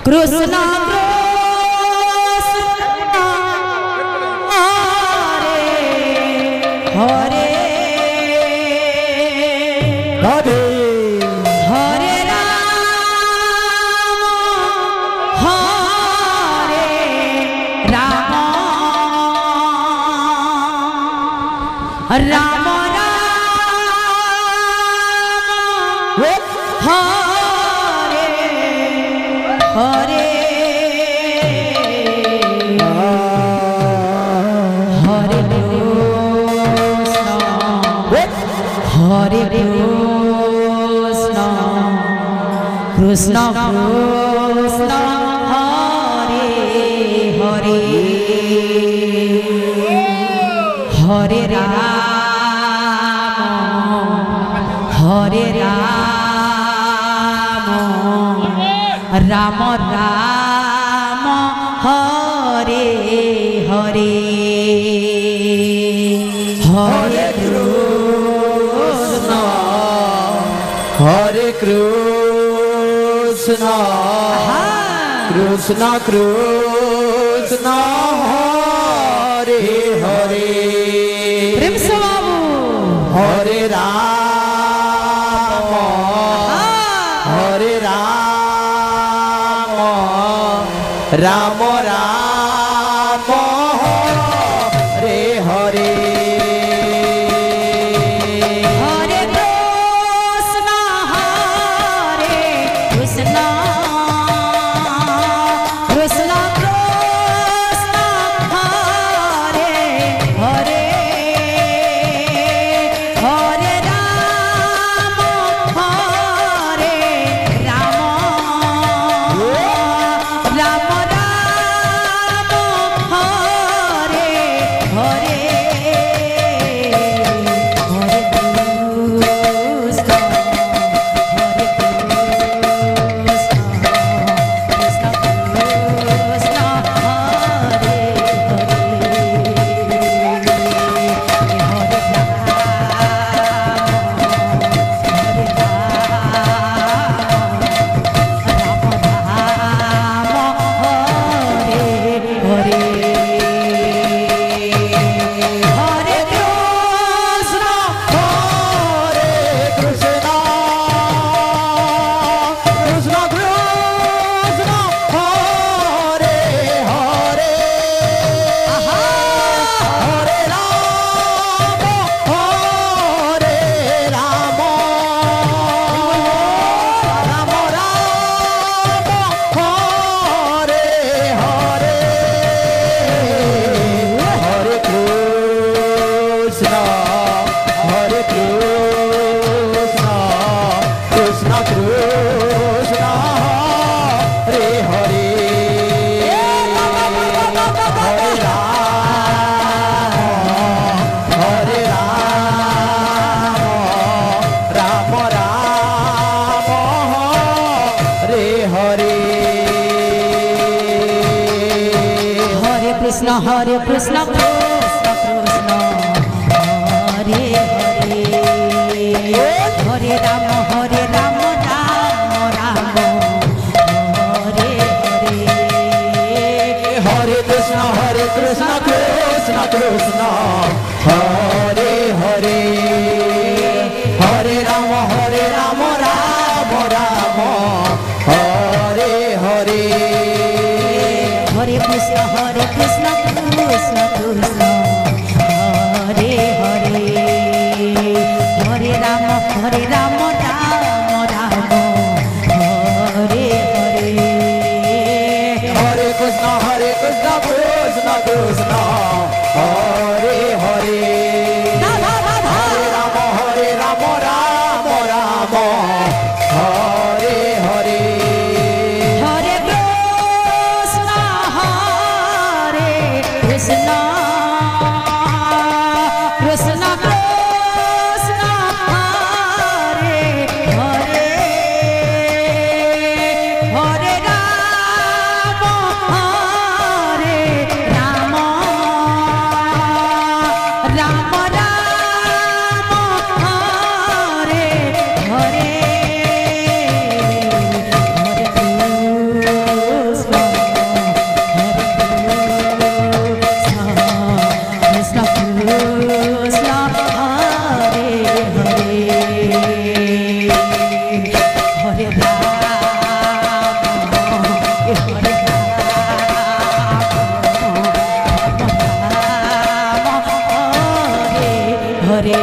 कृष्ण हरे राधे हरे राम राम हरे हरे हरे कृष्ण कृष्ण हरे हरे हरे राम राम हरे हरे हरे कृष्ण हरे कृष्ण कृष्ण कृष्ण हरे हरे प्रेम से बाबू हरे राम हरे राम राम राम हरे हरे हरे कृष्ण कृष्ण कृष्ण कृष्ण हरे हरे हरे राम राम हरे हरे हरे कृष्ण कृष्ण कृष्ण हरे कृष्ण हरे कृष्ण कृष्ण कृष्ण हरे हरे हरे राम राम राम हरे हरे हरे कृष्ण कृष्ण कृष्ण हरे हरे हरे राम राम राम हरे हरे हरे कृष्ण कृष्ण कृष्ण हरे हरे हरे राम राम राम हरे हरे हरे कृष्ण कृष्ण कृष्ण हरे हरे हरे राम राम राम हरे हरे हरे कृष्ण कृष्ण कृष्ण कृष्ण हरे হরে রাম হরে রাম হরে হরে